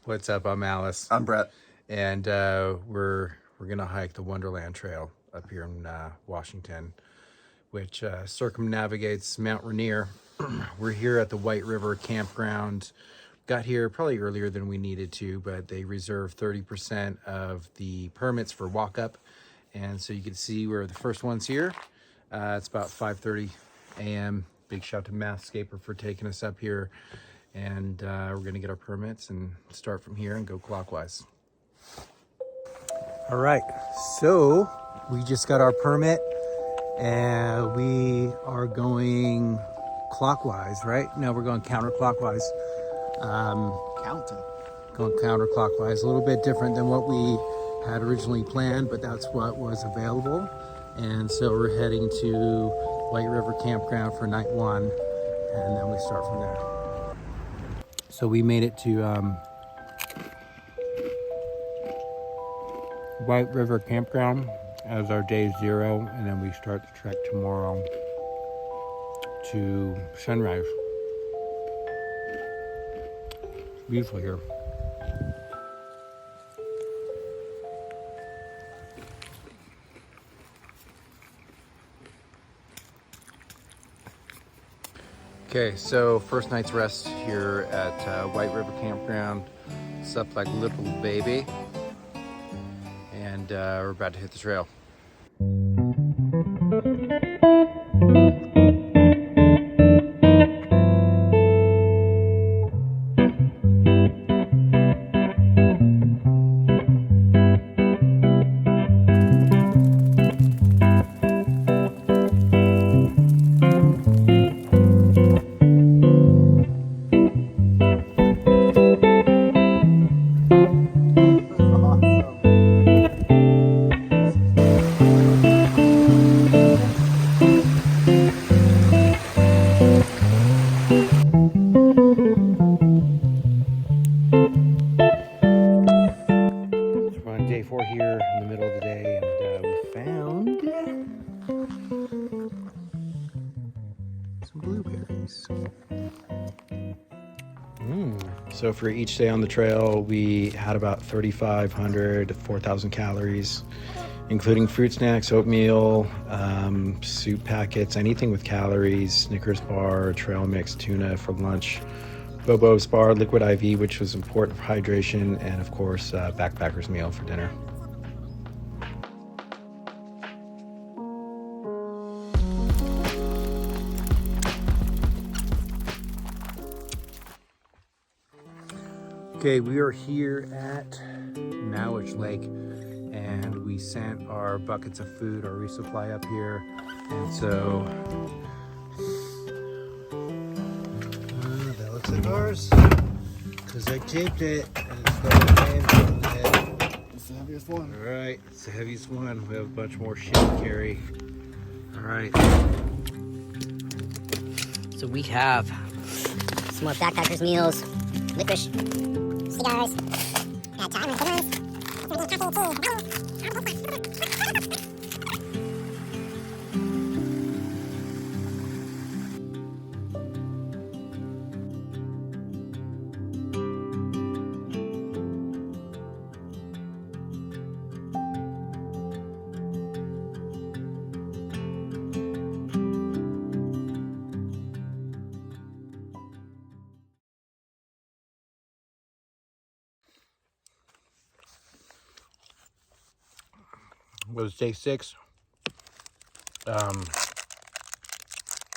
What's up? I'm Alice. I'm Brett. And we're gonna hike the Wonderland Trail up here in Washington, which circumnavigates Mount Rainier. We're here at the White River Campground. Got here probably earlier than we needed to, but they reserved 30% of the permits for walk up. And so you can see we're the first ones here. It's about 5:30 a.m. Big shout to Mathscaper for taking us up here. And we're gonna get our permits and start from here and go clockwise. All right, so we just got our permit and we are going clockwise, right? No, we're going counterclockwise. Going counterclockwise, a little bit different than what we had originally planned, but that's what was available. And so we're heading to White River Campground for night one, and then we start from there. So we made it to White River Campground as our day 0, and then we start the trek tomorrow to sunrise. Beautiful here. Okay, so first night's rest here at White River Campground. Slept like a little baby, and we're about to hit the trail. Day 4 here in the middle of the day, and we found some blueberries. So for each day on the trail, we had about 3,500 to 4,000 calories, including fruit snacks, oatmeal, soup packets, anything with calories, Snickers bar, trail mix, tuna for lunch, Bobo's bar, liquid IV, which was important for hydration, and of course, backpacker's meal for dinner. Okay, we are here at Mowich Lake, and we sent our buckets of food, our resupply up here, and so that looks like ours, because I taped it, and it's got a name on it. It's the heaviest one. All right, it's the heaviest one. We have a bunch more shit to carry. All right. So we have some more backpackers meals, licorice, cigars, Was day 6.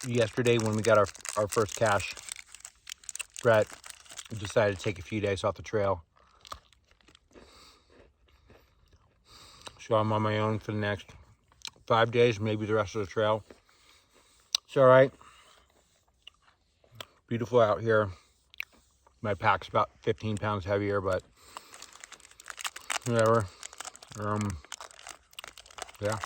Yesterday when we got our first cache, Brett decided to take a few days off the trail. So I'm on my own for the next 5 days, maybe the rest of the trail. It's all right. Beautiful out here. My pack's about 15 pounds heavier, but whatever. Yeah.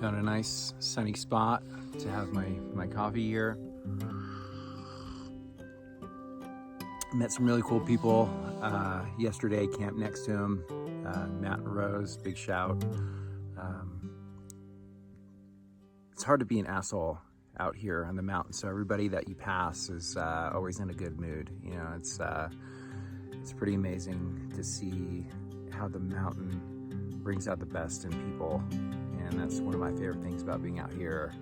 Found a nice sunny spot to have my coffee here. Met some really cool people yesterday, camped next to him, Matt and Rose, big shout. It's hard to be an asshole out here on the mountain, so everybody that you pass is always in a good mood. You know, it's pretty amazing to see how the mountain brings out the best in people, and that's one of my favorite things about being out here.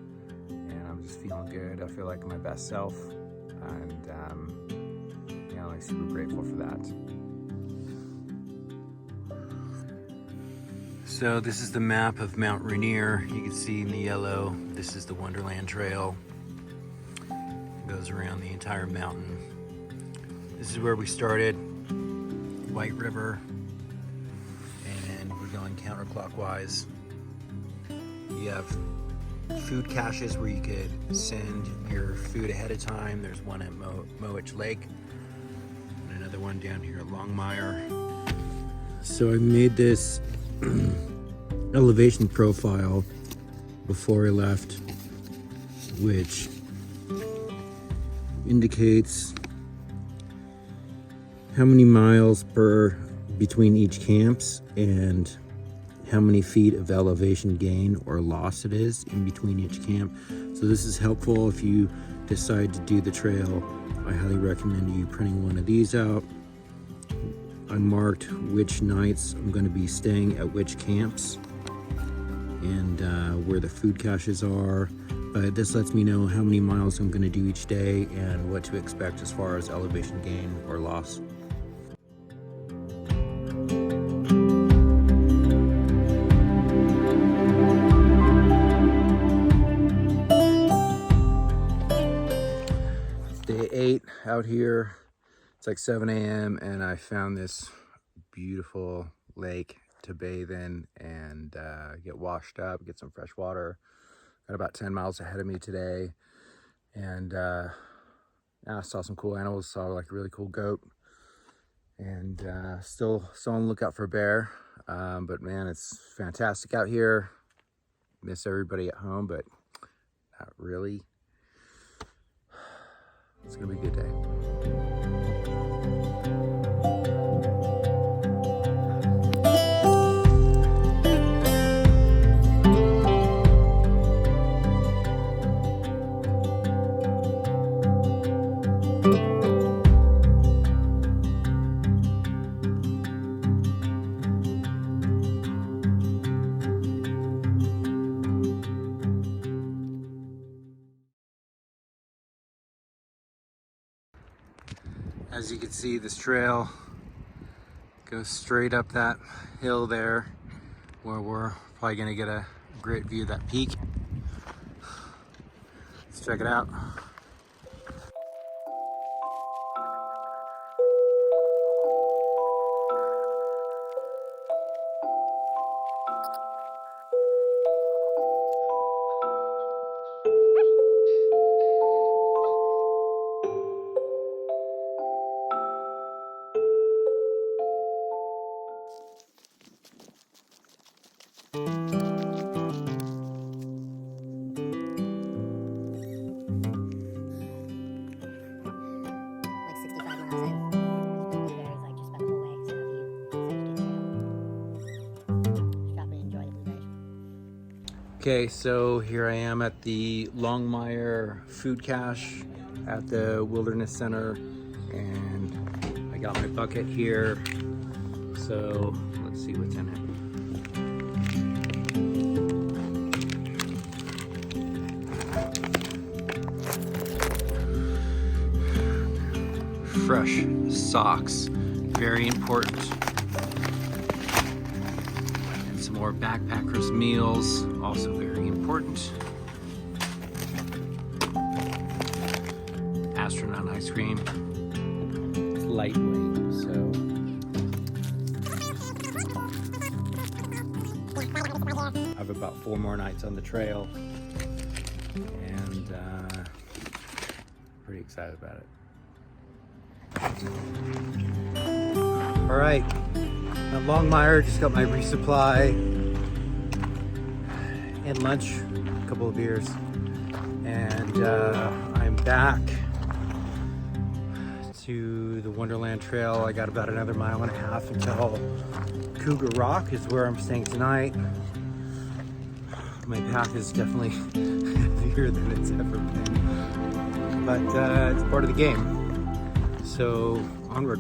And I'm just feeling good. I feel like my best self, and you know, I'm super grateful for that. So this is the map of Mount Rainier. You can see in the yellow, this is the Wonderland Trail. It goes around the entire mountain. This is where we started, White River, and we're going counterclockwise. You have food caches where you could send your food ahead of time. There's one at Moich Lake, and another one down here at Longmire. So I made this elevation profile before I left, which indicates how many miles between each camps and how many feet of elevation gain or loss it is in between each camp. So this is helpful if you decide to do the trail. I highly recommend you printing one of these out. I marked which nights I'm going to be staying at which camps and where the food caches are. But this lets me know how many miles I'm going to do each day and what to expect as far as elevation gain or loss. It's day 8 out here. It's like 7 a.m. and I found this beautiful lake to bathe in and get washed up, get some fresh water. Got about 10 miles ahead of me today, and I saw some cool animals. Saw like a really cool goat, and still on the lookout for a bear. But man, it's fantastic out here. Miss everybody at home, but not really. It's gonna be a good day. As you can see, this trail goes straight up that hill there, where we're probably gonna get a great view of that peak. Let's check it out. Okay, so here I am at the Longmire food cache at the Wilderness Center, and I got my bucket here. So let's see what's in it. Fresh socks, very important. And some more backpackers meals, also very important. Astronaut ice cream. It's lightweight, so. I have about 4 more nights on the trail, and pretty excited about it. All right, at Longmire, just got my resupply, had lunch, a couple of beers, and I'm back to the Wonderland Trail. I got about another mile and a half until Cougar Rock is where I'm staying tonight. My pack is definitely heavier than it's ever been, but it's part of the game. So onward.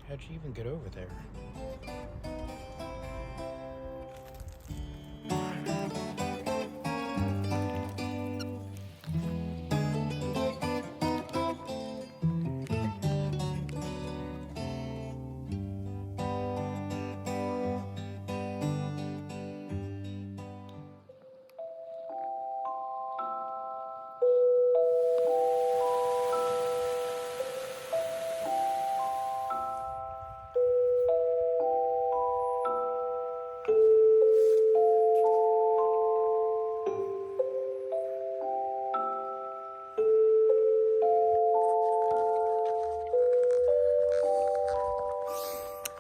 How'd you even get over there?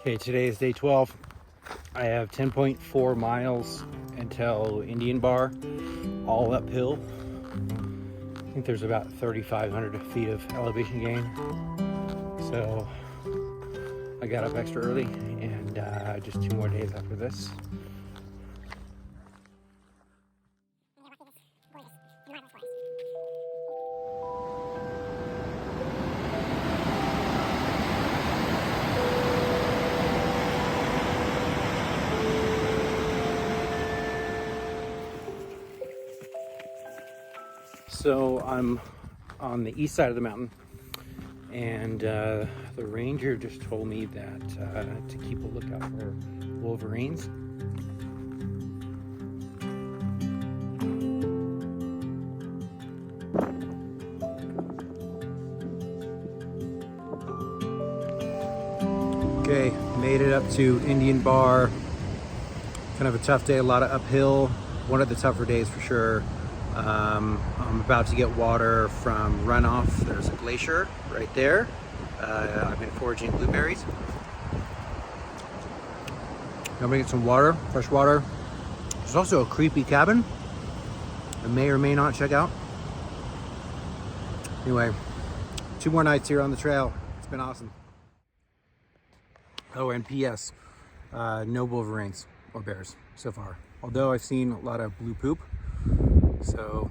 Okay, today is day 12. I have 10.4 miles until Indian Bar, all uphill. I think there's about 3,500 feet of elevation gain. So I got up extra early, and just 2 more days after this. So I'm on the east side of the mountain, and the ranger just told me that to keep a lookout for wolverines. Okay, made it up to Indian Bar. Kind of a tough day, a lot of uphill. One of the tougher days for sure. I'm about to get water from runoff. There's a glacier right there. I've been foraging blueberries. I'm gonna get some water, fresh water. There's also a creepy cabin I may or may not check out. Anyway, 2 more nights here on the trail. It's been awesome. Oh, and P.S. No wolverines or bears so far. Although I've seen a lot of blue poop. So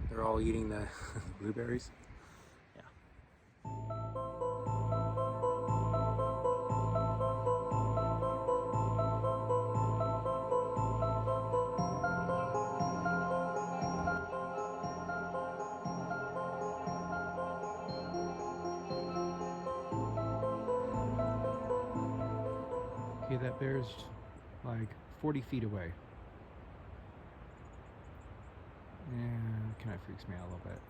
they're all eating the blueberries. Yeah. Okay, that bear's like 40 feet away. Yeah, kind of freaks me out a little bit.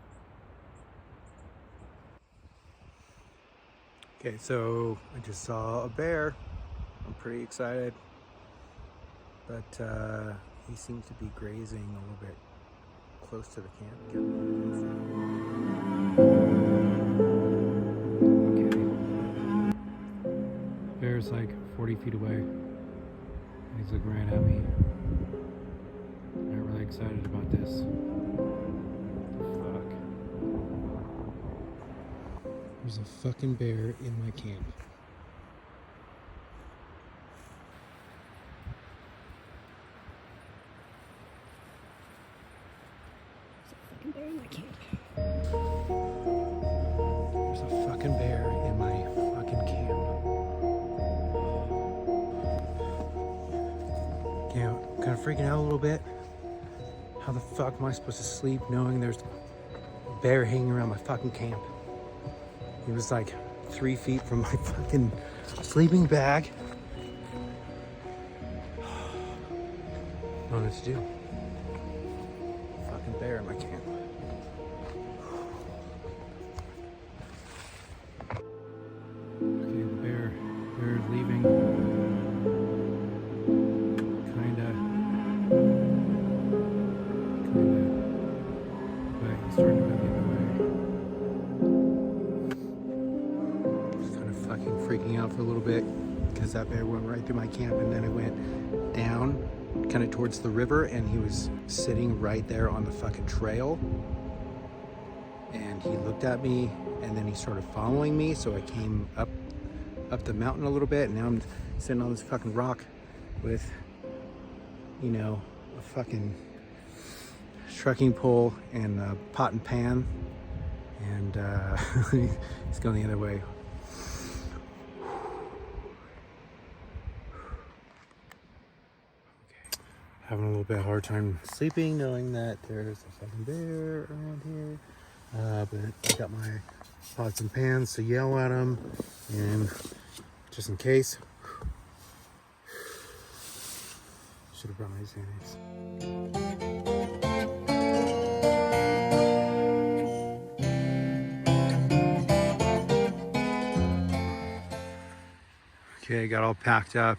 Okay, so I just saw a bear. I'm pretty excited, but he seems to be grazing a little bit close to the camp. Okay. bear's like 40 feet away. He's looking right at me. I'm not really excited about this. Fuck. There's a fucking bear in my camp. There's a fucking bear in my fucking camp. Okay, I'm kind of freaking out a little bit. How the fuck am I supposed to sleep knowing there's a bear hanging around my fucking camp? He was like 3 feet from my fucking sleeping bag. I don't know what to do. Fucking bear in my camp. Okay, the bear is leaving. Kinda. But he's starting to go the other way. Just kind of fucking freaking out for a little bit because that bear went right through my camp and then it went down kind of towards the river and he was sitting right there on the fucking trail. And he looked at me and then he started following me, so I came up the mountain a little bit and now I'm sitting on this fucking rock with, you know, a fucking trekking pole and a pot and pan, and he's going the other way. Okay. Having a little bit hard time sleeping knowing that there's a fucking bear around here. But I got my pots and pans to yell at him, and just in case, should have brought my Xanax. Okay, got all packed up.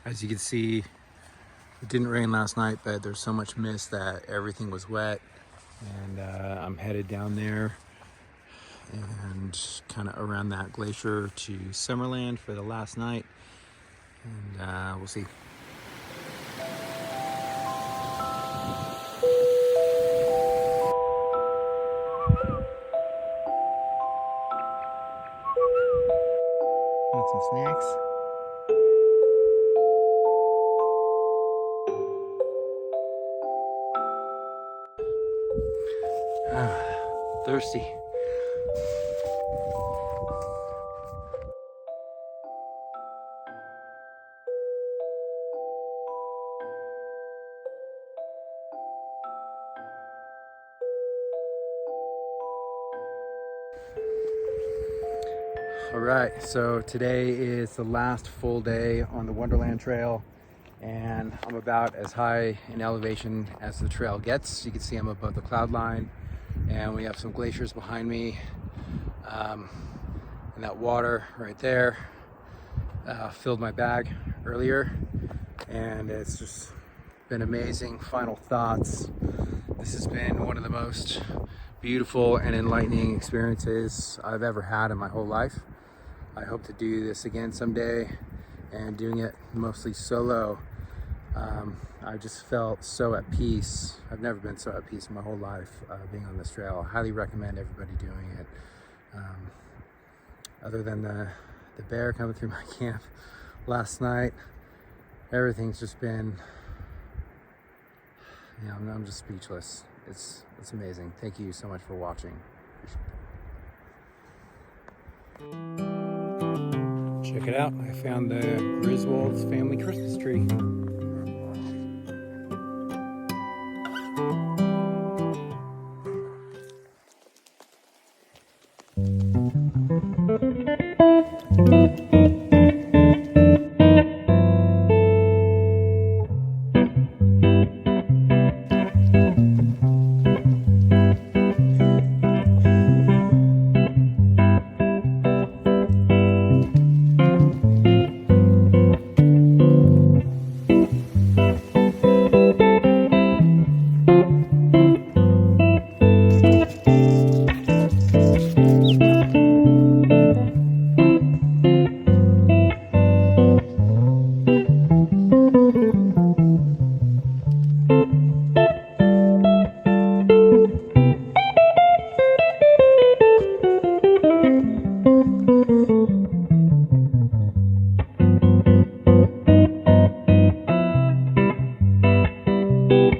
As you can see, it didn't rain last night, but there's so much mist that everything was wet. And I'm headed down there and kind of around that glacier to Summerland for the last night, and we'll see. Want some snacks? Thirsty. All right, so today is the last full day on the Wonderland Trail, and I'm about as high in elevation as the trail gets. You can see I'm above the cloud line, and we have some glaciers behind me, and that water right there filled my bag earlier, and it's just been amazing. Final thoughts. This has been one of the most beautiful and enlightening experiences I've ever had in my whole life. I hope to do this again someday, and doing it mostly solo. I just felt so at peace. I've never been so at peace in my whole life being on this trail. I highly recommend everybody doing it. Other than the bear coming through my camp last night, everything's just been, you know, I'm just speechless. It's amazing. Thank you so much for watching. Check it out. I found the Griswold's family Christmas tree. Bye.